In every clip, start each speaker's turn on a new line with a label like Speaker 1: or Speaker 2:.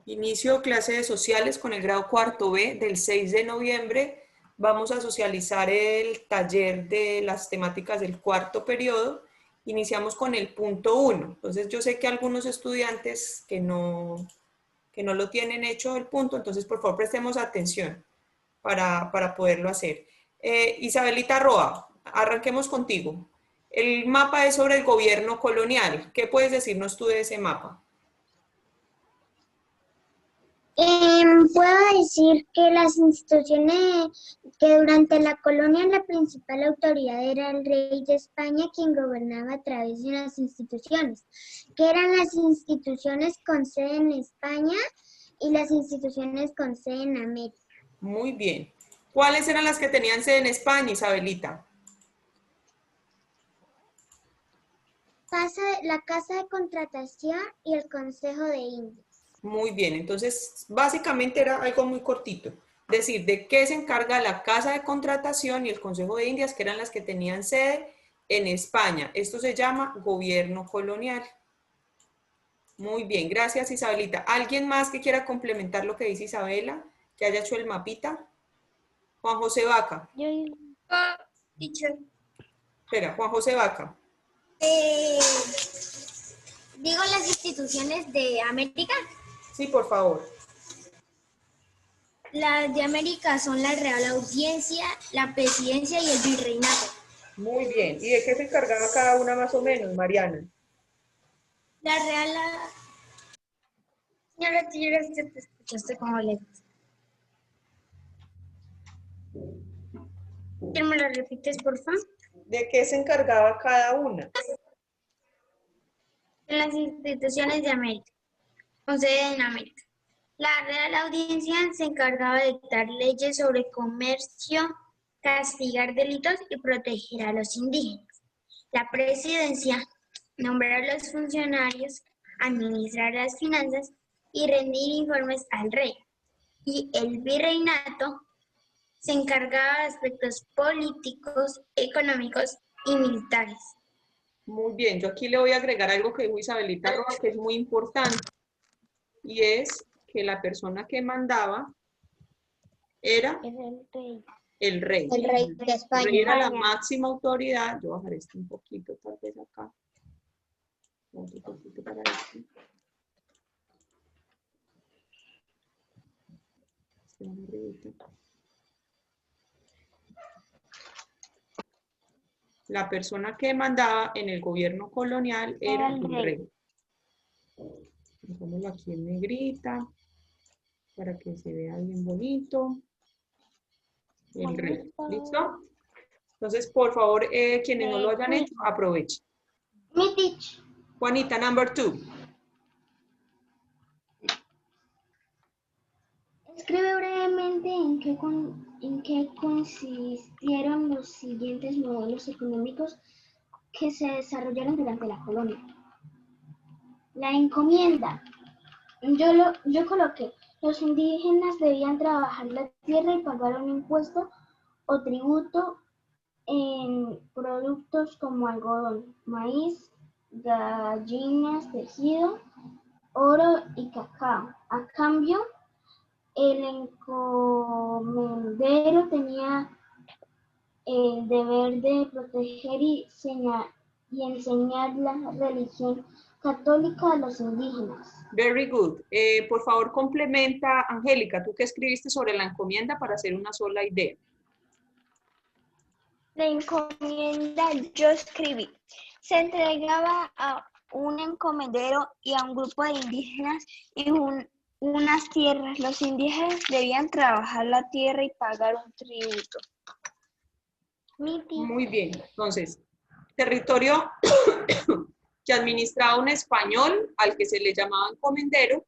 Speaker 1: Inicio clase de sociales con el grado cuarto B del 6 de noviembre. Vamos a socializar el taller de las temáticas del cuarto periodo. Iniciamos con el punto 1. Entonces yo sé que algunos estudiantes que no lo tienen hecho el punto, entonces por favor prestemos atención para poderlo hacer. Isabelita Roa, arranquemos contigo. El mapa es sobre el gobierno colonial. ¿Qué puedes decirnos tú de ese mapa?
Speaker 2: Puedo decir que las instituciones, que durante la colonia la principal autoridad era el rey de España, quien gobernaba a través de unas instituciones, que eran las instituciones con sede en España y las instituciones con sede en América.
Speaker 1: Muy bien. ¿Cuáles eran las que tenían sede en España, Isabelita?
Speaker 2: La Casa de Contratación y el Consejo de Indias.
Speaker 1: Muy bien, entonces básicamente era algo muy cortito. Decir, ¿de qué se encarga la Casa de Contratación y el Consejo de Indias, que eran las que tenían sede en España? Esto se llama gobierno colonial. Muy bien, gracias Isabelita. ¿Alguien más que quiera complementar lo que dice Isabela? ¿Que haya hecho el mapita? Juan José Vaca.
Speaker 3: Teacher.
Speaker 1: Espera, Juan José Vaca.
Speaker 3: Digo las instituciones de América.
Speaker 1: Sí, por favor.
Speaker 3: Las de América son la Real Audiencia, la Presidencia y el Virreinato.
Speaker 1: Muy bien. ¿Y de qué se encargaba cada una más o menos, Mariana?
Speaker 3: La Real... Señora, te escuchaste como le... ¿Me lo repites, por favor?
Speaker 1: ¿De qué se encargaba cada una?
Speaker 3: En las instituciones de América, con sede en América. La Real Audiencia se encargaba de dictar leyes sobre comercio, castigar delitos y proteger a los indígenas. La Presidencia nombrar a los funcionarios, administrar las finanzas y rendir informes al rey. Y el Virreinato se encargaba de aspectos políticos, económicos y militares.
Speaker 1: Muy bien, yo aquí le voy a agregar algo que dijo Isabelita Roa, que es muy importante, y es que la persona que mandaba era el rey.
Speaker 2: El rey de España.
Speaker 1: El rey era la máxima autoridad. Yo bajaré esto un poquito, tal vez acá. Otro poquito para esto. La persona que mandaba en el gobierno colonial era el rey. Pongámoslo aquí en negrita para que se vea bien bonito. El rey. ¿Listo? Entonces, por favor, quienes no lo hayan hecho, aprovechen.
Speaker 2: Mi teacher.
Speaker 1: Juanita, number 2.
Speaker 2: Escribe brevemente en qué consistieron los siguientes modelos económicos que se desarrollaron durante la colonia. La encomienda. Yo coloqué, los indígenas debían trabajar la tierra y pagar un impuesto o tributo en productos como algodón, maíz, gallinas, tejido, oro y cacao. A cambio, el encomendero tenía el deber de proteger y enseñar la religión católica a los indígenas.
Speaker 1: Very good. Por favor, complementa, Angélica, tú que escribiste sobre la encomienda para hacer una sola idea.
Speaker 4: La encomienda yo escribí. Se entregaba a un encomendero y a un grupo de indígenas y unas tierras. Los indígenas debían trabajar la tierra y pagar un tributo.
Speaker 1: Muy bien. Entonces, territorio que administraba un español al que se le llamaba encomendero.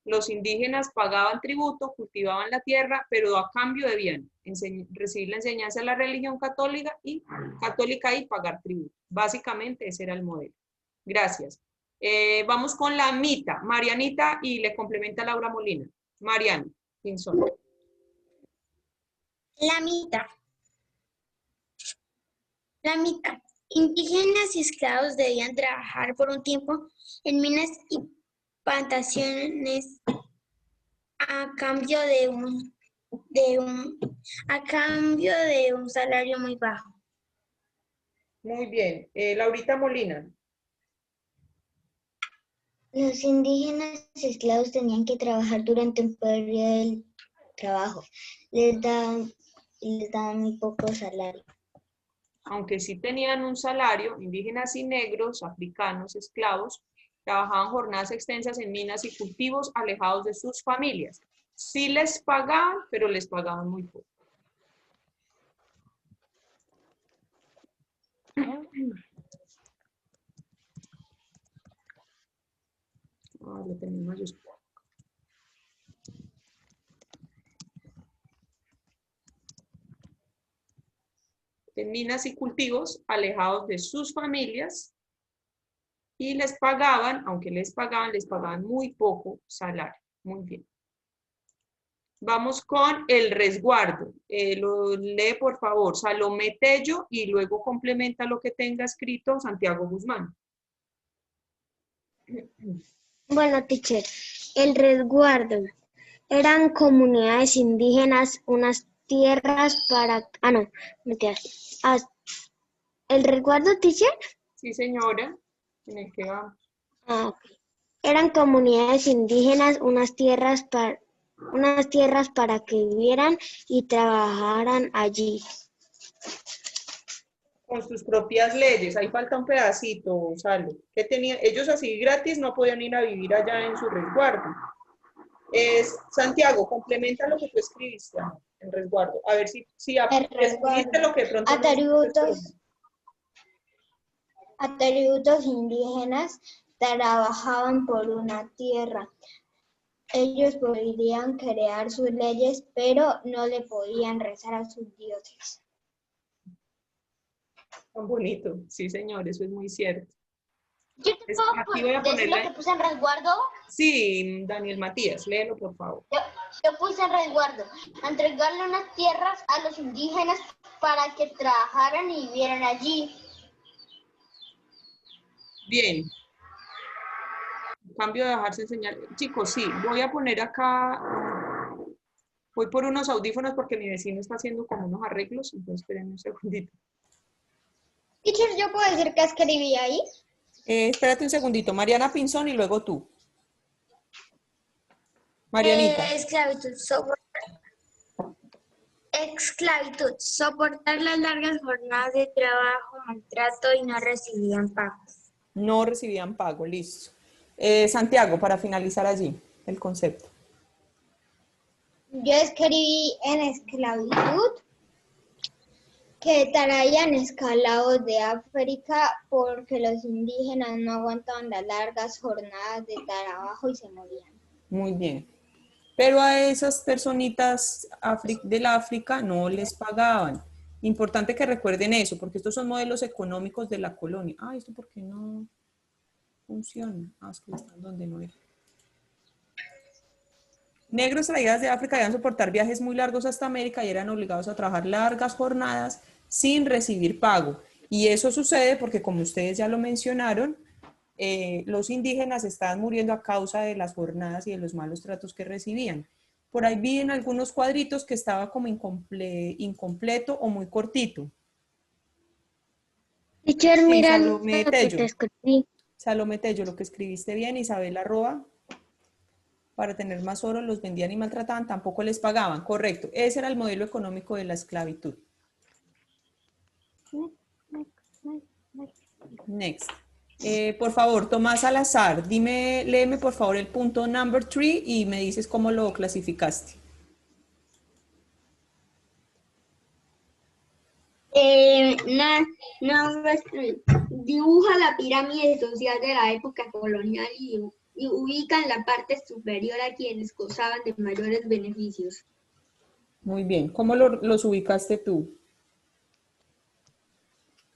Speaker 1: Los indígenas pagaban tributo, cultivaban la tierra, pero a cambio debían recibir la enseñanza de la religión católica y pagar tributo. Básicamente ese era el modelo. Gracias. Vamos con la mitad. Marianita, y le complementa Laura Molina. Mariana, ¿quién son?
Speaker 3: La mitad. La mitad. Indígenas y esclavos debían trabajar por un tiempo en minas y plantaciones a cambio de un salario muy bajo.
Speaker 1: Muy bien. Laurita Molina.
Speaker 2: Los indígenas esclavos tenían que trabajar durante un periodo del trabajo. Les daban muy poco salario.
Speaker 1: Aunque sí tenían un salario, indígenas y negros, africanos, esclavos, trabajaban jornadas extensas en minas y cultivos alejados de sus familias. Sí les pagaban, pero les pagaban muy poco. Lo tenemos mayúscula. En minas y cultivos alejados de sus familias y les pagaban, aunque les pagaban muy poco salario. Muy bien. Vamos con el resguardo. Lo lee, por favor, Salomé Tello y luego complementa lo que tenga escrito Santiago Guzmán.
Speaker 2: Bueno, teacher, el resguardo eran comunidades indígenas, unas tierras para... Ah, no, mentiras. ¿El resguardo, teacher?
Speaker 1: Sí, señora. En el que vamos.
Speaker 2: Ah, ok. Eran comunidades indígenas, unas tierras para que vivieran y trabajaran allí.
Speaker 1: Con sus propias leyes. Ahí falta un pedacito, Salo. ¿Qué tenían? Ellos así gratis no podían ir a vivir allá en su resguardo. Santiago, complementa lo que tú escribiste en resguardo. A ver si escribiste lo que de pronto
Speaker 2: Atributos indígenas trabajaban por una tierra. Ellos podrían crear sus leyes, pero no le podían rezar a sus dioses.
Speaker 1: Tan bonito. Sí, señor, eso es muy cierto.
Speaker 2: ¿Yo te puedo decir lo que puse en resguardo?
Speaker 1: Sí, Daniel Matías, léelo, por favor.
Speaker 2: Yo puse en resguardo. Entregarle unas tierras a los indígenas para que trabajaran y vivieran allí.
Speaker 1: Bien. Cambio de dejarse enseñar. Chicos, sí, voy a poner acá, voy por unos audífonos porque mi vecino está haciendo como unos arreglos, entonces esperen un segundito.
Speaker 2: Teacher, ¿yo puedo decir qué escribí ahí?
Speaker 1: Espérate un segundito, Mariana Pinzón y luego tú. Marianita.
Speaker 3: Esclavitud, soportar las largas jornadas de trabajo, maltrato y no recibían pago.
Speaker 1: No recibían pago, listo. Santiago, para finalizar allí el concepto.
Speaker 2: Yo escribí en esclavitud que traían esclavos de África porque los indígenas no aguantaban las largas jornadas de trabajo y se morían.
Speaker 1: Muy bien. Pero a esas personitas del África no les pagaban. Importante que recuerden eso, porque estos son modelos económicos de la colonia. Ah, ¿esto por qué no funciona? Ah, es que están donde no era. Negros traídas de África debían soportar viajes muy largos hasta América y eran obligados a trabajar largas jornadas sin recibir pago. Y eso sucede porque, como ustedes ya lo mencionaron, los indígenas estaban muriendo a causa de las jornadas y de los malos tratos que recibían. Por ahí vi en algunos cuadritos que estaba como incompleto o muy cortito.
Speaker 2: Teacher, mira
Speaker 1: Salomé
Speaker 2: lo que
Speaker 1: Tello.
Speaker 2: te escribí.
Speaker 1: Salomé Tello, lo que escribiste bien. Isabela Roa, para tener más oro los vendían y maltrataban, tampoco les pagaban. Correcto, ese era el modelo económico de la esclavitud. Next. Por favor, Tomás Salazar, léeme por favor el punto number 3 y me dices cómo lo clasificaste.
Speaker 5: Number 3. Dibuja la pirámide social de la época colonial y ubica en la parte superior a quienes gozaban de mayores beneficios.
Speaker 1: Muy bien, ¿cómo los ubicaste tú?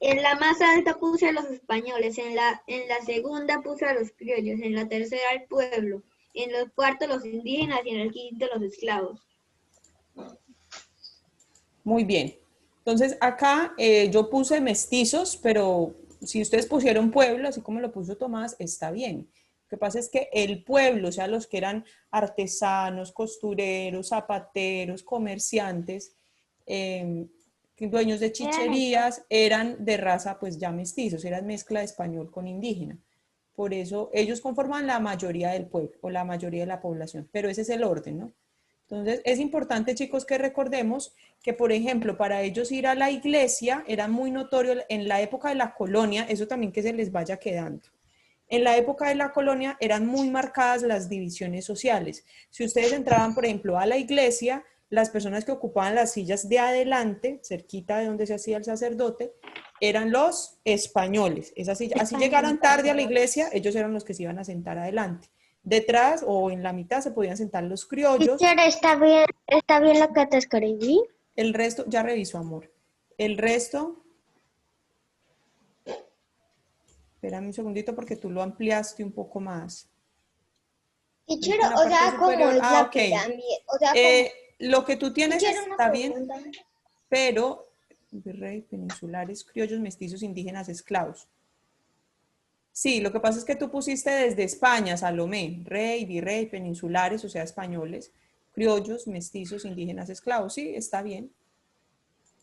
Speaker 5: En la más alta puse a los españoles, en la segunda puse a los criollos, en la tercera al pueblo, en los cuartos los indígenas y en el quinto los esclavos.
Speaker 1: Muy bien. Entonces acá yo puse mestizos, pero si ustedes pusieron pueblo, así como lo puso Tomás, está bien. que pasa es que el pueblo, o sea, los que eran artesanos, costureros, zapateros, comerciantes, dueños de chicherías, eran de raza pues ya mestizos, eran mezcla de español con indígena. Por eso ellos conforman la mayoría del pueblo o la mayoría de la población, pero ese es el orden, ¿no? Entonces es importante, chicos, que recordemos que, por ejemplo, para ellos ir a la iglesia era muy notorio en la época de la colonia, eso también que se les vaya quedando. En la época de la colonia eran muy marcadas las divisiones sociales. Si ustedes entraban, por ejemplo, a la iglesia, las personas que ocupaban las sillas de adelante, cerquita de donde se hacía el sacerdote, eran los españoles. Así llegaran tarde a la iglesia, ellos eran los que se iban a sentar adelante. Detrás o en la mitad se podían sentar los criollos.
Speaker 2: Teacher, ¿está bien lo que te escribí?
Speaker 1: El resto, ya reviso, amor. El resto, espérame un segundito porque tú lo ampliaste un poco más.
Speaker 2: Teacher, o sea, como es la pirámide. O sea,
Speaker 1: lo que tú tienes
Speaker 2: teacher,
Speaker 1: está bien, pero virrey, peninsulares, criollos, mestizos, indígenas, esclavos. Sí, lo que pasa es que tú pusiste desde España, Salomé, rey, virrey, peninsulares, o sea, españoles, criollos, mestizos, indígenas, esclavos. Sí, está bien.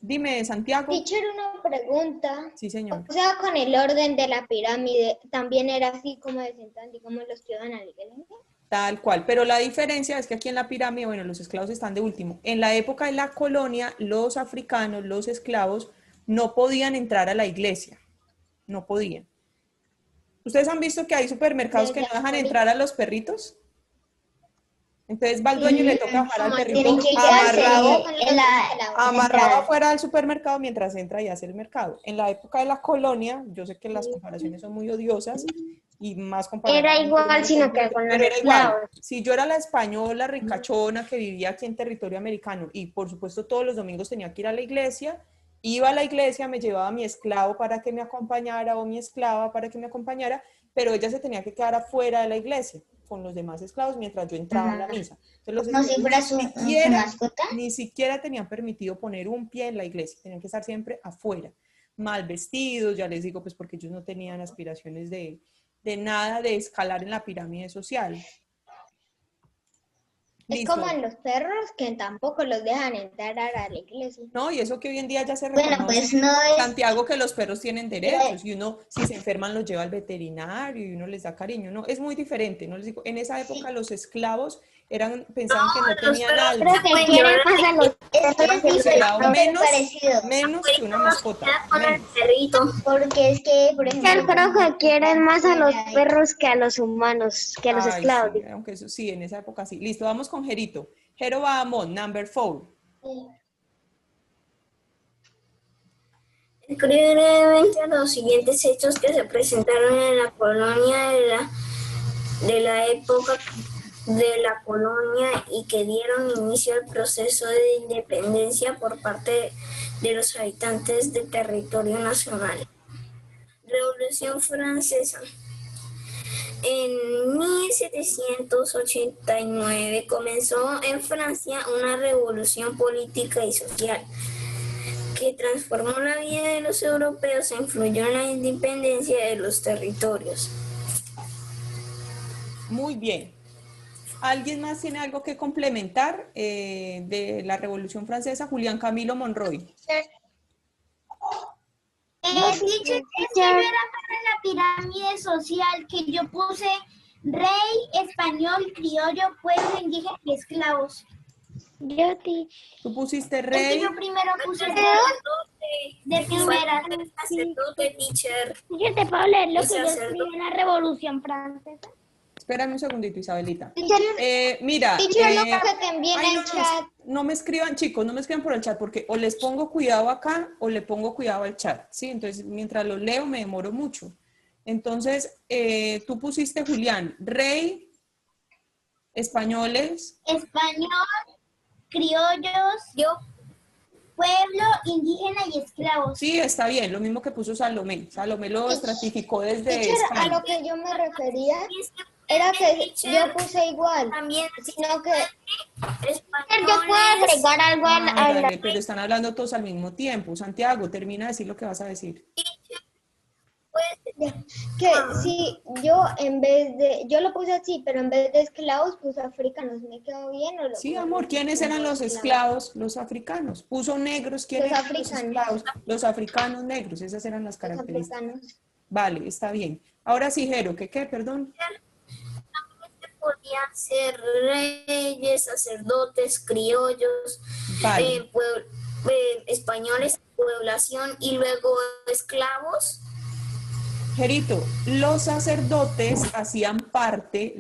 Speaker 1: Dime, Santiago.
Speaker 2: Teacher, una pregunta.
Speaker 1: Sí, señor.
Speaker 2: O sea, con el orden de la pirámide, ¿también era así como de sentar, digamos, los que iban a la iglesia?
Speaker 1: Tal cual, pero la diferencia es que aquí en la pirámide, bueno, los esclavos están de último. En la época de la colonia, los africanos, los esclavos, no podían entrar a la iglesia. No podían. ¿Ustedes han visto que hay supermercados que no dejan entrar a los perritos? Entonces va el dueño y le toca bajar al perrito amarrado afuera del supermercado mientras entra y hace el mercado. En la época de la colonia, yo sé que las comparaciones son muy odiosas y más comparadas.
Speaker 2: Era igual, sino que con los
Speaker 1: era igual.
Speaker 2: esclavos.
Speaker 1: Si yo era la española ricachona que vivía aquí en territorio americano y por supuesto todos los domingos tenía que ir a la iglesia, iba a la iglesia, me llevaba a mi esclavo para que me acompañara o mi esclava para que me acompañara, pero ella se tenía que quedar afuera de la iglesia con los demás esclavos mientras yo entraba a la misa. Entonces,
Speaker 2: Como si fuera su mascota.
Speaker 1: Ni siquiera tenían permitido poner un pie en la iglesia, tenían que estar siempre afuera, mal vestidos, ya les digo, pues porque ellos no tenían aspiraciones de nada de escalar en la pirámide social.
Speaker 2: Es
Speaker 1: Listo.
Speaker 2: como en los perros que tampoco los dejan entrar a la iglesia.
Speaker 1: No, y eso que hoy en día ya se reconoce,
Speaker 2: Bueno, pues no es...
Speaker 1: Santiago, que los perros tienen derechos y uno, si se enferman, los lleva al veterinario y uno les da cariño. No, es muy diferente. No les digo, en esa época los esclavos pensaban que no tenían algo.
Speaker 2: Creo que quieren más a los perros.
Speaker 1: Menos que una mascota. Menos.
Speaker 2: Porque es que, por ejemplo, creo que quieren más a los perros que a los humanos, que a los esclavos.
Speaker 1: Sí, aunque eso sí, en esa época sí. Listo, vamos con Jerito. Jero Bahamón, number 4.
Speaker 6: Describe brevemente los siguientes hechos que se presentaron en la colonia de la época de la colonia y que dieron inicio al proceso de independencia por parte de los habitantes del territorio nacional. Revolución Francesa. En 1789 comenzó en Francia una revolución política y social que transformó la vida de los europeos e influyó en la independencia de los territorios.
Speaker 1: Muy bien. ¿Alguien más tiene algo que complementar de la Revolución Francesa? Julián Camilo Monroy.
Speaker 3: Dicho que era para la pirámide social que yo puse rey, español, criollo, pueblo, indígena y esclavos.
Speaker 1: Tú pusiste rey.
Speaker 3: Yo primero puse rey de primera.
Speaker 6: Sacerdote, teacher.
Speaker 3: Yo te puedo leer lo que yo escribí en la Revolución Francesa.
Speaker 1: Espérame un segundito, Isabelita.
Speaker 2: Teacher,
Speaker 1: Mira, no me escriban, chicos, no me escriban por el chat porque o les pongo cuidado acá o le pongo cuidado al chat, ¿sí? Entonces, mientras lo leo me demoro mucho. Entonces, tú pusiste, Julián, rey, españoles.
Speaker 3: Español, criollos, pueblo, indígena y esclavos.
Speaker 1: Sí, está bien, lo mismo que puso Salomé. Salomé lo estratificó desde España.
Speaker 2: A lo que yo me refería era que yo puse igual, sino que yo puedo agregar algo
Speaker 1: Dale, pero están hablando todos al mismo tiempo. Santiago, termina de decir lo que vas a decir.
Speaker 2: Que si yo yo lo puse así, pero en vez de esclavos puse africanos, ¿me quedó bien o lo
Speaker 1: Sí, amor, ¿quiénes eran los esclavos? Los africanos. Puso negros, ¿quiénes eran los esclavos? Los africanos negros, esas eran las características.
Speaker 2: africanos?
Speaker 1: Vale, está bien. Ahora sí, Jero, ¿qué? Perdón.
Speaker 6: Podían ser reyes, sacerdotes, criollos,
Speaker 1: Vale.
Speaker 6: españoles, población y luego esclavos.
Speaker 1: Gerito, los sacerdotes hacían parte,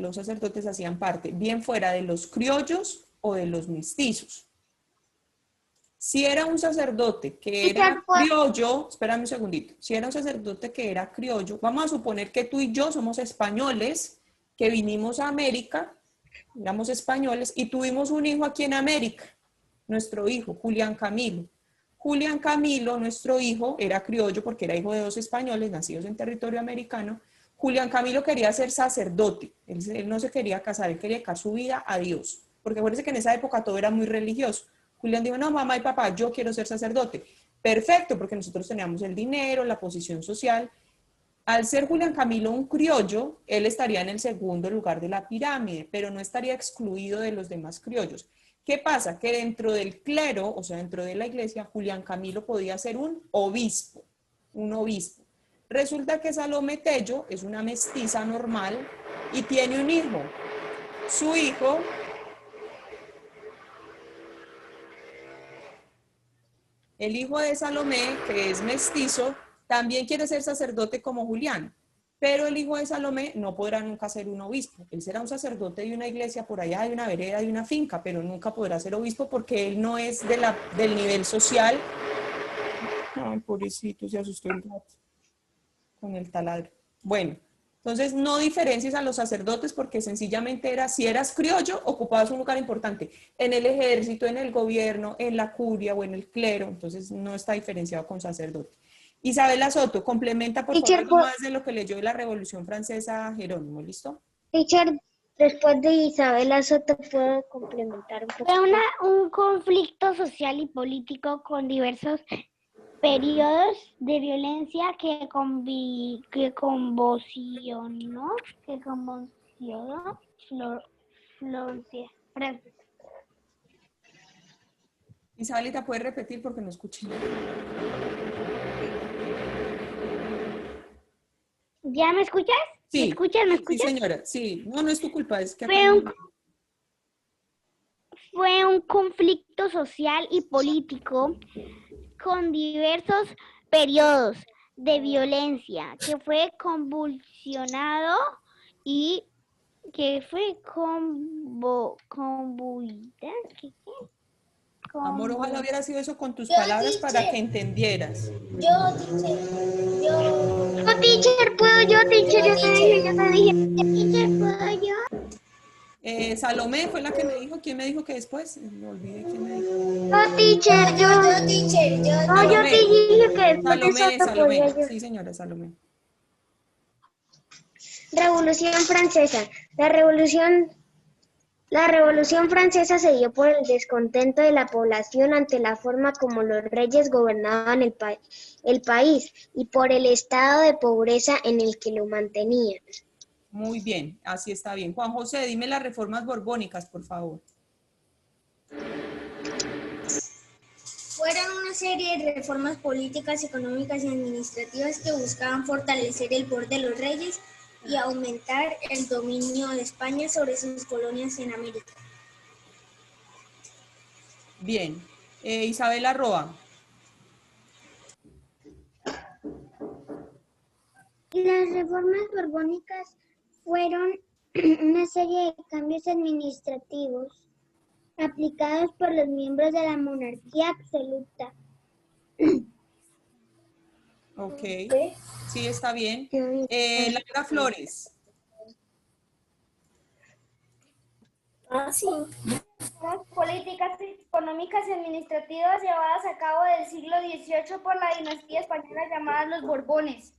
Speaker 1: bien fuera de los criollos o de los mestizos. Si era un sacerdote que era criollo, espérame un segundito, si era un sacerdote que era criollo, vamos a suponer que tú y yo somos españoles, que vinimos a América, éramos españoles y tuvimos un hijo aquí en América, nuestro hijo, Julián Camilo. Julián Camilo, nuestro hijo, era criollo porque era hijo de 2 españoles nacidos en territorio americano. Julián Camilo quería ser sacerdote, él no se quería casar, él quería dedicar su vida a Dios, porque acuérdense que en esa época todo era muy religioso. Julián dijo, no, mamá y papá, yo quiero ser sacerdote. Perfecto, porque nosotros teníamos el dinero, la posición social. Al ser Julián Camilo un criollo, él estaría en el segundo lugar de la pirámide, pero no estaría excluido de los demás criollos. ¿Qué pasa? Que dentro del clero, o sea, dentro de la iglesia, Julián Camilo podía ser un obispo. Resulta que Salomé Tello es una mestiza normal y tiene un hijo. Su hijo el hijo de Salomé, que es mestizo, también quiere ser sacerdote como Julián, pero el hijo de Salomé no podrá nunca ser un obispo. Él será un sacerdote de una iglesia por allá, de una vereda, de una finca, pero nunca podrá ser obispo porque él no es del nivel social. Ay, pobrecito, se asustó el gato con el taladro. Bueno, entonces no diferencies a los sacerdotes porque sencillamente si eras criollo, ocupabas un lugar importante en el ejército, en el gobierno, en la curia o en el clero, entonces no está diferenciado con sacerdote. Isabela Soto, complementa por favor más de lo que leyó de la Revolución Francesa Jerónimo, ¿listo?
Speaker 2: Teacher, después de Isabela Soto puedo complementar un poco.
Speaker 7: Fue un conflicto social y político con diversos periodos de violencia que convulsionó Francia.
Speaker 1: Isabelita, ¿puedes repetir porque no escuché?
Speaker 7: ¿Ya me escuchas?
Speaker 1: Sí.
Speaker 7: ¿Me escuchas?
Speaker 1: Sí, señora, sí. No es tu culpa, es que
Speaker 7: fue un conflicto social y político con diversos periodos de violencia que fue convulsionado y que fue
Speaker 1: Amor, ojalá hubiera sido eso con tus palabras para que entendieras.
Speaker 2: No, teacher, ¿puedo yo? Teacher, yo te dije. Teacher, ¿puedo yo?
Speaker 1: Salomé fue la que me dijo. ¿Quién me dijo que después? Me olvidé quién me dijo.
Speaker 2: No, teacher, yo te dije que después
Speaker 1: Salomé. Sí, señora, Salomé.
Speaker 2: Revolución Francesa. La Revolución Francesa se dio por el descontento de la población ante la forma como los reyes gobernaban el país y por el estado de pobreza en el que lo mantenían.
Speaker 1: Muy bien, así está bien. Juan José, dime las reformas borbónicas, por favor.
Speaker 3: Fueron una serie de reformas políticas, económicas y administrativas que buscaban fortalecer el poder de los reyes y aumentar el dominio de España sobre sus colonias en América.
Speaker 1: Bien. Isabela Roa.
Speaker 2: Las reformas borbónicas fueron una serie de cambios administrativos aplicados por los miembros de la monarquía absoluta.
Speaker 1: Ok, sí, está bien. Laura Flores.
Speaker 6: Sí.
Speaker 8: Las políticas económicas y administrativas llevadas a cabo del siglo XVIII por la dinastía española llamada los Borbones.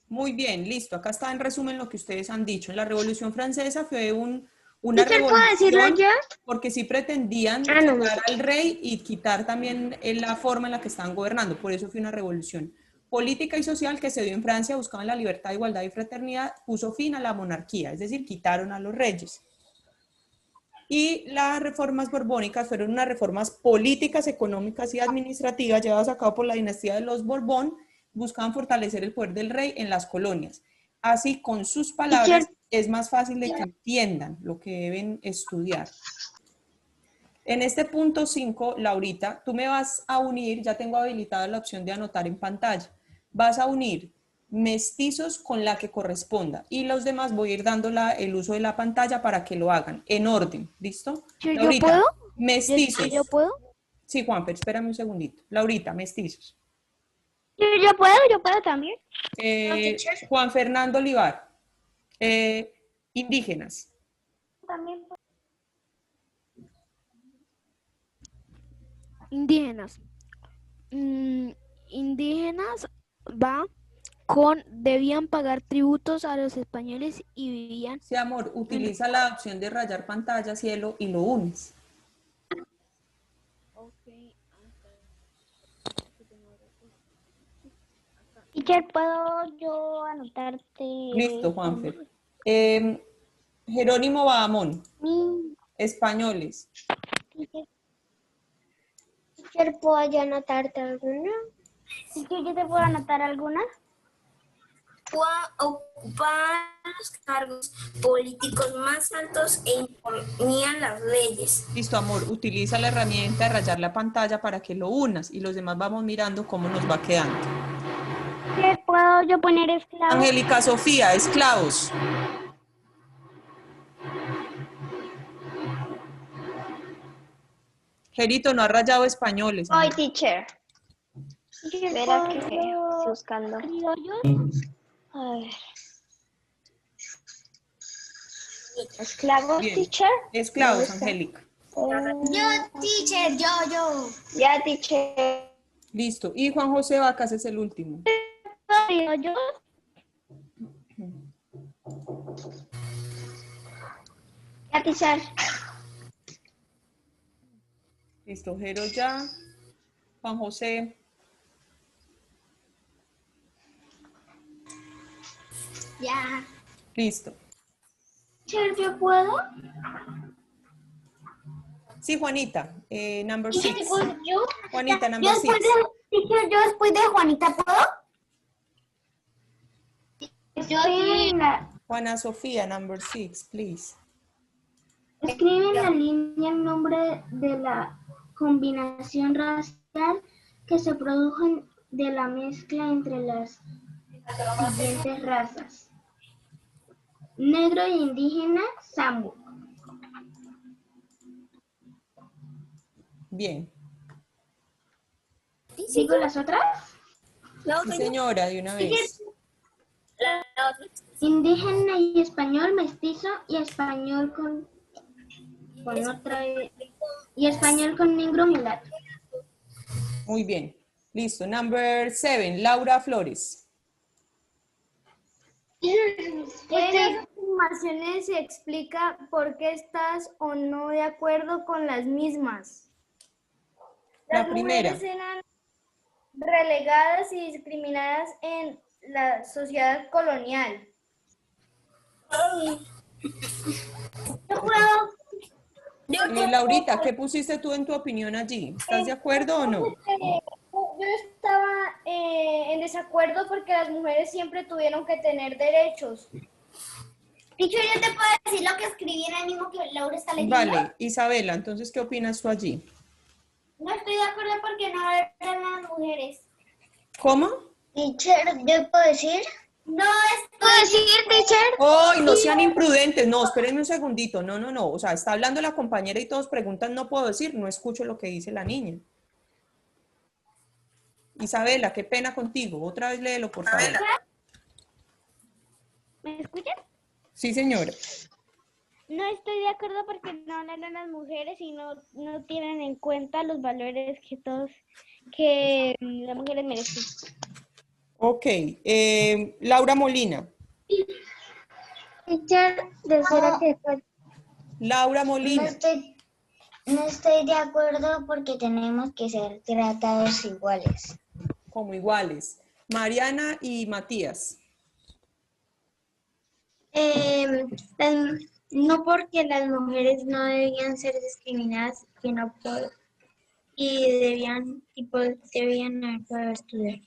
Speaker 1: Muy bien, listo. Acá está en resumen lo que ustedes han dicho. La Revolución Francesa fue una revolución porque sí pretendían quitar al rey y quitar también la forma en la que estaban gobernando. Por eso fue una revolución. política y social que se dio en Francia, buscaban la libertad, igualdad y fraternidad, puso fin a la monarquía, es decir, quitaron a los reyes. Y las reformas borbónicas fueron unas reformas políticas, económicas y administrativas llevadas a cabo por la dinastía de los Borbón, buscaban fortalecer el poder del rey en las colonias. Así, con sus palabras, es más fácil de que entiendan lo que deben estudiar. En este punto 5, Laurita, tú me vas a unir, ya tengo habilitada la opción de anotar en pantalla, vas a unir mestizos con la que corresponda y los demás voy a ir dando el uso de la pantalla para que lo hagan en orden, ¿listo? Laurita,
Speaker 7: puedo?
Speaker 1: mestizos.
Speaker 7: ¿Yo puedo?
Speaker 1: Sí, Juanfer, espérame un segundito. Laurita, mestizos.
Speaker 7: Yo puedo también.
Speaker 1: Juan Fernando Olivar, indígenas.
Speaker 8: También.
Speaker 7: Indígenas. Indígenas va con debían pagar tributos a los españoles y vivían.
Speaker 1: Sí, amor, utiliza la opción de rayar pantalla, cielo, y lo unes.
Speaker 7: Teacher, ¿puedo yo anotarte?
Speaker 1: Listo, Juanfer. Jerónimo Bahamón, españoles.
Speaker 2: Teacher, ¿puedo yo anotarte alguna?
Speaker 7: Teacher, ¿yo te puedo anotar alguna?
Speaker 6: Ocupaban los cargos políticos más altos e imponían las leyes.
Speaker 1: Listo, amor, utiliza la herramienta de rayar la pantalla para que lo unas y los demás vamos mirando cómo nos va quedando.
Speaker 7: Teacher, ¿puedo yo poner esclavos?
Speaker 1: Angélica Sofía, esclavos. Gerito, no ha rayado españoles.
Speaker 4: Hoy, teacher.
Speaker 7: Teacher,
Speaker 4: Espera
Speaker 7: ¿puedo
Speaker 4: que
Speaker 7: yo
Speaker 4: estoy buscando.
Speaker 7: criollos?
Speaker 4: A ver. ¿Esclavos,
Speaker 1: Bien.
Speaker 4: teacher?
Speaker 1: Esclavos, Angélica.
Speaker 3: Yo, teacher, yo.
Speaker 4: Ya, teacher.
Speaker 1: Listo. Y Juan José Vacas es el último.
Speaker 7: Criollos.
Speaker 4: Ya, teacher.
Speaker 1: Listo, Jero ya. Juan José.
Speaker 3: Ya.
Speaker 1: Listo.
Speaker 8: Teacher, ¿yo puedo?
Speaker 1: Sí, Juanita. Number 6.
Speaker 8: Yo.
Speaker 1: Juanita,
Speaker 8: Yo
Speaker 1: number 6.
Speaker 8: teacher, yo después de Juanita, ¿puedo? Escribe en la,
Speaker 1: Juana Sofía, number 6, please.
Speaker 8: escribe en la línea el nombre de la combinación racial que se produjo de la mezcla entre las siguientes razas: negro e indígena, Sambo.
Speaker 1: Bien.
Speaker 8: ¿Sigo las otras?
Speaker 1: Sí, señora, de una vez.
Speaker 8: Indígena y español, mestizo y español con otra y español con negro mulato.
Speaker 1: Muy bien. Listo. Number 7, Laura Flores.
Speaker 8: En las afirmaciones se explica por qué estás o no de acuerdo con las mismas.
Speaker 1: La primera.
Speaker 8: Las mujeres eran relegadas y discriminadas en la sociedad colonial.
Speaker 1: Laurita, ¿qué pusiste tú en tu opinión allí? ¿Estás de acuerdo o no?
Speaker 8: Yo estaba en desacuerdo porque las mujeres siempre tuvieron que tener derechos.
Speaker 3: Teacher, yo te puedo decir lo que escribí en el mismo que Laura está leyendo.
Speaker 1: Vale, Isabela, entonces, ¿qué opinas tú allí?
Speaker 3: No estoy de acuerdo porque no eran las mujeres.
Speaker 1: ¿Cómo?
Speaker 2: Teacher, ¿yo puedo decir?
Speaker 3: No estoy...
Speaker 2: teacher?
Speaker 1: ¡Ay, no sean imprudentes! No, espérenme un segundito. No, no, no. O sea, está hablando la compañera y todos preguntan, no puedo decir, no escucho lo que dice la niña. Isabela, qué pena contigo. Otra vez léelo, por favor.
Speaker 7: ¿Me escuchan?
Speaker 1: Sí, señora.
Speaker 7: No estoy de acuerdo porque no hablan a las mujeres y no tienen en cuenta los valores que las mujeres merecen.
Speaker 1: Ok. Laura Molina.
Speaker 2: Teacher, deseo que
Speaker 1: Laura Molina.
Speaker 2: no estoy de acuerdo porque tenemos que ser tratados iguales.
Speaker 1: Como iguales. Mariana y Matías.
Speaker 3: No, porque las mujeres no debían ser discriminadas y debían haber podido estudiar.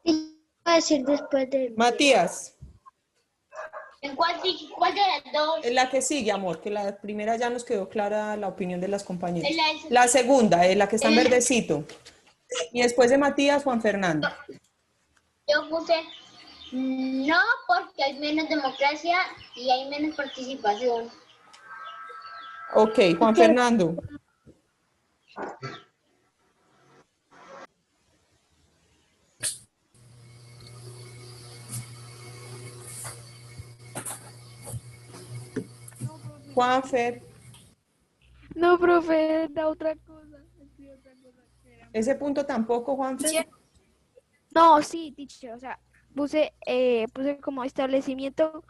Speaker 2: ¿Y qué va a decir después de
Speaker 1: Matías.
Speaker 5: ¿En cuál de las dos?
Speaker 1: En la que sigue, amor, que la primera ya nos quedó clara la opinión de las compañeras.
Speaker 5: En
Speaker 1: La segunda, la que está en verdecito. Y después de Matías, Juan Fernando.
Speaker 5: Yo puse no, porque hay menos democracia y hay menos participación.
Speaker 1: Ok, Juan Fernando. Juanfer.
Speaker 7: No, profe, da otra cosa.
Speaker 1: ¿Ese punto tampoco, Juanfer?
Speaker 7: No, sí, teacher, o sea, puse como establecimiento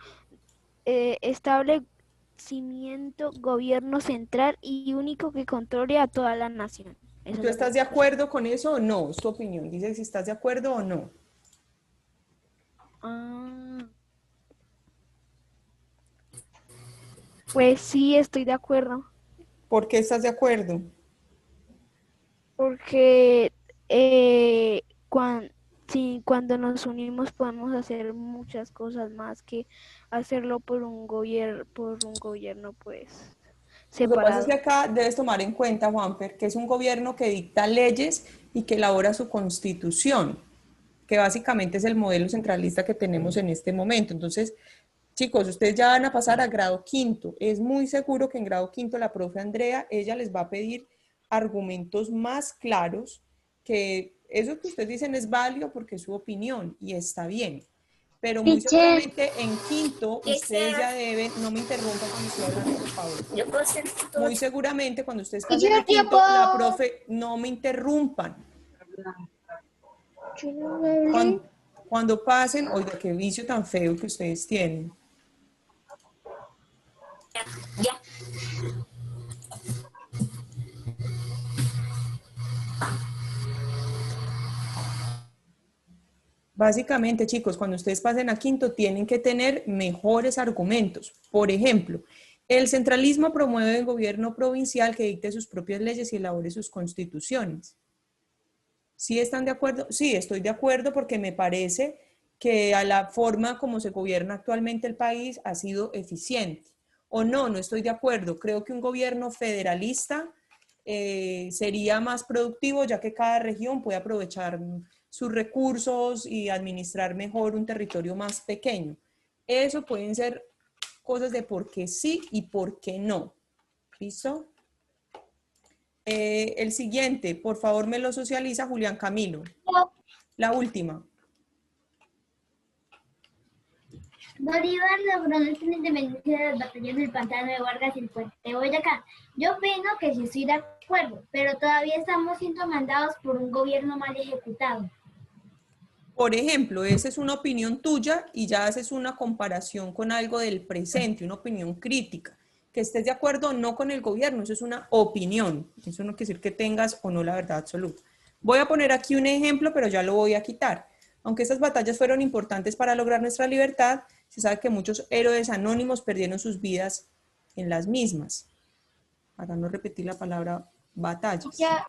Speaker 7: gobierno central y único que controle a toda la nación. Eso
Speaker 1: ¿Tú
Speaker 7: es
Speaker 1: estás de acuerdo con eso o no? Es tu opinión. Dice si estás de acuerdo o no.
Speaker 7: Pues sí, estoy de acuerdo.
Speaker 1: ¿Por qué estás de acuerdo?
Speaker 7: Porque cuando nos unimos podemos hacer muchas cosas más que hacerlo por un gobierno pues
Speaker 1: Lo que pasa es
Speaker 7: separado.
Speaker 1: que acá debes tomar en cuenta, Juanfer, que es un gobierno que dicta leyes y que elabora su constitución, que básicamente es el modelo centralista que tenemos en este momento. Entonces, chicos, ustedes ya van a pasar a grado quinto. Es muy seguro que en grado quinto la profe Andrea, ella les va a pedir argumentos más claros, que eso que ustedes dicen es válido porque es su opinión y está bien. Pero muy
Speaker 2: Teacher.
Speaker 1: seguramente en quinto ustedes ya deben, no me interrumpan cuando estoy hablando, por favor.
Speaker 6: Yo puedo hacer todo.
Speaker 1: Muy seguramente cuando ustedes pasen a quinto, la profe, no me interrumpan. Cuando pasen, oiga, qué vicio tan feo que ustedes tienen.
Speaker 6: Ya.
Speaker 1: Básicamente, chicos, cuando ustedes pasen a quinto, tienen que tener mejores argumentos. Por ejemplo, el centralismo promueve el gobierno provincial que dicte sus propias leyes y elabore sus constituciones. ¿Sí están de acuerdo? Sí, estoy de acuerdo porque me parece que a la forma como se gobierna actualmente el país ha sido eficiente. O no, no estoy de acuerdo. Creo que un gobierno federalista sería más productivo, ya que cada región puede aprovechar sus recursos y administrar mejor un territorio más pequeño. Eso pueden ser cosas de por qué sí y por qué no. ¿Listo? El siguiente, por favor, me lo socializa Julián Camilo. La última.
Speaker 9: Bolívar logró nuestra independencia de las batallas del Pantano de Vargas y el Puente de Boyacá. Yo opino que sí estoy de acuerdo, pero todavía estamos siendo mandados por un gobierno mal ejecutado.
Speaker 1: Por ejemplo, esa es una opinión tuya y ya haces una comparación con algo del presente, una opinión crítica. Que estés de acuerdo o no con el gobierno, eso es una opinión. Eso no quiere decir que tengas o no la verdad absoluta. Voy a poner aquí un ejemplo, pero ya lo voy a quitar. Aunque estas batallas fueron importantes para lograr nuestra libertad, se sabe que muchos héroes anónimos perdieron sus vidas en las mismas. Para no repetir la palabra batallas.
Speaker 9: Ya.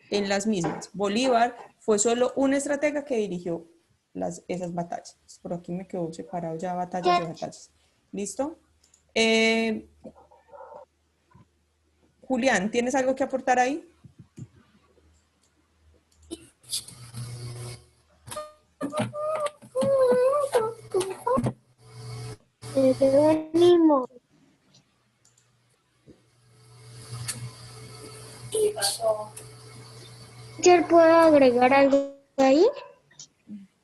Speaker 1: En las mismas. Bolívar fue solo un estratega que dirigió esas batallas. Por aquí me quedó separado ya batallas de batallas. ¿Listo? Julián, ¿tienes algo que aportar ahí?
Speaker 2: ¿Yo puedo agregar algo ahí?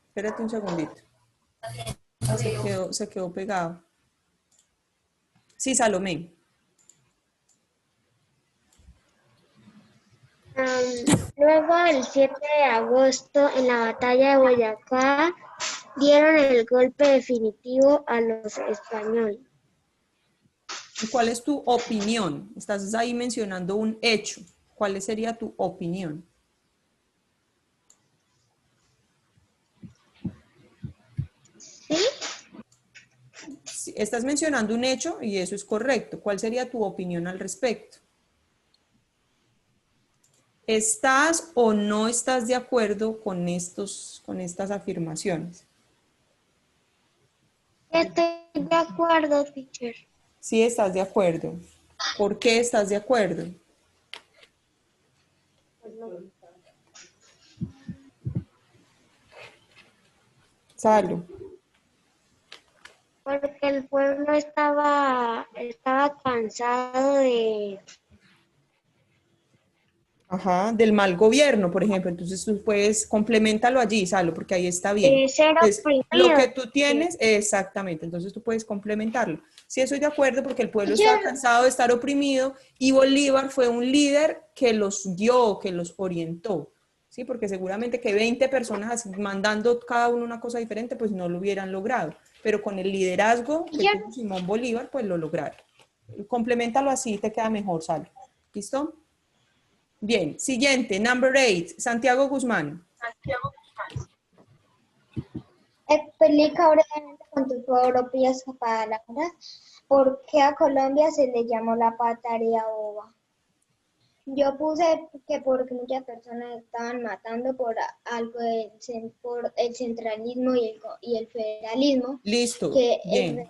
Speaker 1: Espérate un segundito. Se quedó pegado. Sí, Salomé.
Speaker 2: Luego, el 7 de agosto, en la batalla de Boyacá, dieron el golpe definitivo a los españoles.
Speaker 1: ¿Y cuál es tu opinión? Estás ahí mencionando un hecho. ¿Cuál sería tu opinión? Sí, estás mencionando un hecho y eso es correcto. ¿Cuál sería tu opinión al respecto? ¿Estás o no estás de acuerdo con estas afirmaciones?
Speaker 4: Estoy de acuerdo, teacher.
Speaker 1: Sí, estás de acuerdo. ¿Por qué estás de acuerdo? Salo.
Speaker 4: Porque el pueblo estaba cansado de...
Speaker 1: Ajá, del mal gobierno, por ejemplo. Entonces tú puedes complementarlo allí, Salo, porque ahí está bien.
Speaker 4: de ser
Speaker 1: Entonces, lo
Speaker 4: oprimido.
Speaker 1: que tú tienes, exactamente, entonces tú puedes complementarlo. Sí, estoy de acuerdo porque el pueblo estaba cansado de estar oprimido y Bolívar fue un líder que los guió, que los orientó. Sí, porque seguramente que 20 personas así, mandando cada uno una cosa diferente, pues no lo hubieran logrado. Pero con el liderazgo que tuvo Simón Bolívar, pues lo lograron. Compleméntalo así, te queda mejor, Salo. ¿Listo? Bien, siguiente, number 8, Santiago Guzmán.
Speaker 2: Explica brevemente con tus propias palabras por qué a Colombia se le llamó la patria boba. Yo puse que porque muchas personas estaban matando por algo por el centralismo y el federalismo.
Speaker 1: Listo,
Speaker 2: Que
Speaker 1: bien.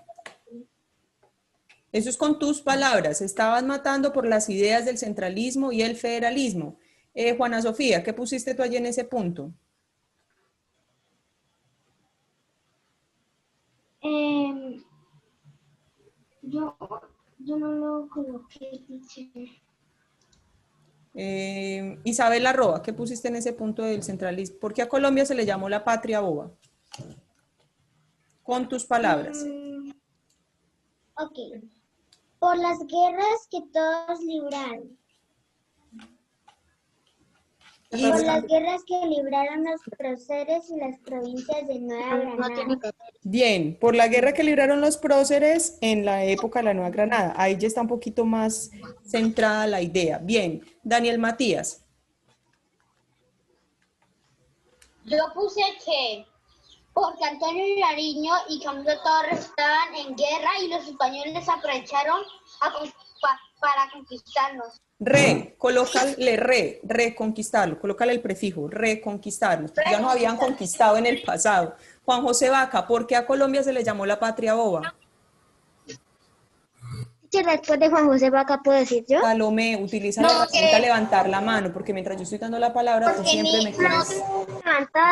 Speaker 1: Eso es con tus palabras. Estaban matando por las ideas del centralismo y el federalismo. Juana Sofía, ¿qué pusiste tú allí en ese punto?
Speaker 8: Yo no lo coloqué, teacher.
Speaker 1: Isabel Arroba, ¿qué pusiste en ese punto del centralismo? ¿Por qué a Colombia se le llamó la patria boba? Con tus palabras.
Speaker 2: Ok. Por las guerras que todos libraron. Por las guerras que libraron los próceres y las provincias de Nueva Granada.
Speaker 1: Bien, por la guerra que libraron los próceres en la época de la Nueva Granada. Ahí ya está un poquito más centrada la idea. Bien, Daniel Matías.
Speaker 9: Yo puse que porque Antonio Nariño y Camilo Torres estaban en guerra y los españoles aprovecharon para conquistarnos.
Speaker 1: Colócale reconquistarlo, colócale el prefijo, reconquistarnos, porque ya nos habían conquistado en el pasado. Juan José Vaca, ¿por qué a Colombia se le llamó la patria boba?
Speaker 4: Después de Juan José Vaca, ¿puedo decir yo?
Speaker 1: Salomé, utiliza la herramienta levantar la mano, porque mientras yo estoy dando la palabra, tú siempre me quieres.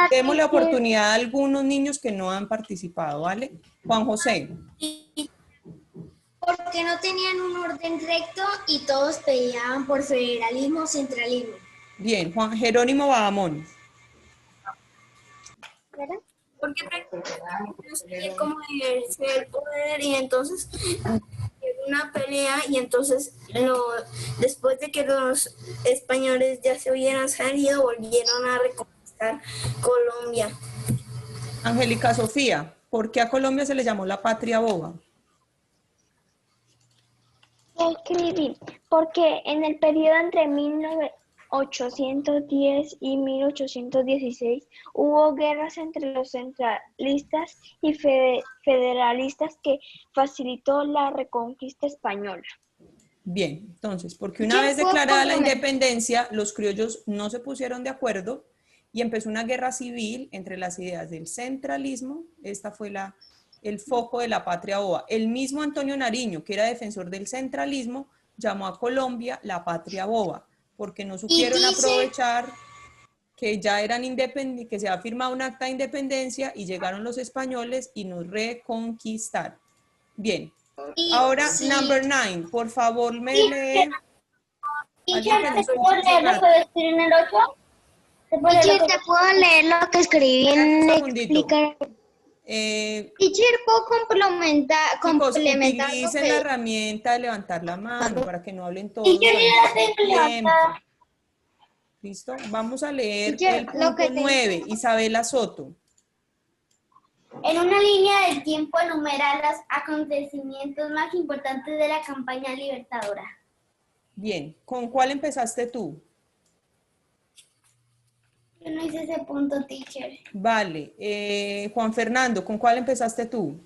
Speaker 1: Demos la oportunidad a algunos niños que no han participado, ¿vale? Juan José.
Speaker 9: Porque no tenían un orden recto y todos peleaban por federalismo, centralismo.
Speaker 1: Bien, Juan Jerónimo Bahamón.
Speaker 6: Porque no sabía cómo ejercer el poder y entonces una pelea y entonces después de que los españoles ya se hubieran salido, volvieron a reconquistar Colombia.
Speaker 1: Angélica Sofía, ¿por qué a Colombia se le llamó la patria boba?
Speaker 4: Escribí, porque en el periodo entre 1810 y 1816 hubo guerras entre los centralistas y federalistas que facilitó la reconquista española.
Speaker 1: Bien, entonces, porque una vez declarada la independencia, los criollos no se pusieron de acuerdo y empezó una guerra civil entre las ideas del centralismo, esta fue el foco de la patria boba. El mismo Antonio Nariño, que era defensor del centralismo, llamó a Colombia la patria boba, porque no supieron aprovechar que ya eran independientes, que se ha firmado un acta de independencia y llegaron los españoles y nos reconquistaron. Bien, ahora number 9, por favor me lee.
Speaker 9: Teacher, ¿te puedo leer lo que escribí en el 8?
Speaker 4: ¿Te puedo leer lo que escribí en explicar?
Speaker 2: Teacher, ¿puedo complementar?
Speaker 1: Chicos, utilicen la herramienta de levantar la mano para que no hablen todos. ¿Listo? Vamos a leer el punto 9, Isabela Soto.
Speaker 9: En una línea del tiempo enumera los acontecimientos más importantes de la campaña libertadora.
Speaker 1: Bien, ¿con cuál empezaste tú?
Speaker 9: Yo no hice ese punto, teacher.
Speaker 1: Vale, Juan Fernando, ¿con cuál empezaste tú?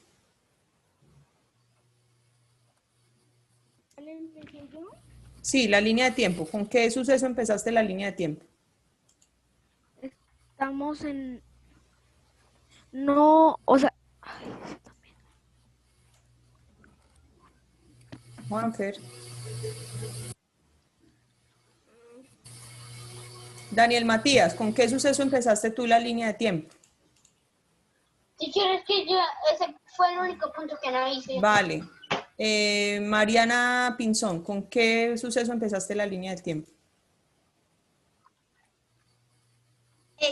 Speaker 1: Sí, la línea de tiempo. ¿Con qué suceso empezaste la línea de tiempo?
Speaker 7: Estamos en... No, o sea...
Speaker 1: Juanfer. Daniel Matías, ¿con qué suceso empezaste tú la línea de tiempo?
Speaker 9: Teacher, es que yo, ese fue el único punto que no hice.
Speaker 1: Vale. Mariana Pinzón, ¿con qué suceso empezaste la línea de tiempo?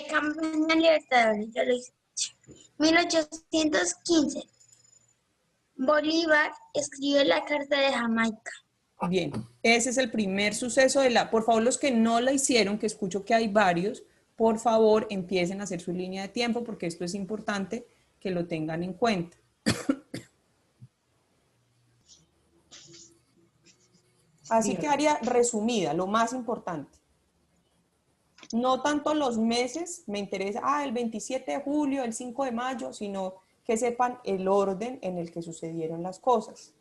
Speaker 3: Campaña Libertadores, ya lo hice. 1815. Bolívar escribió la Carta de Jamaica.
Speaker 1: Bien, ese es el primer suceso de la... Por favor, los que no la hicieron, que escucho que hay varios, por favor empiecen a hacer su línea de tiempo porque esto es importante que lo tengan en cuenta. Así quedaría resumida, lo más importante. No tanto los meses, me interesa, el 27 de julio, el 5 de mayo, sino que sepan el orden en el que sucedieron las cosas.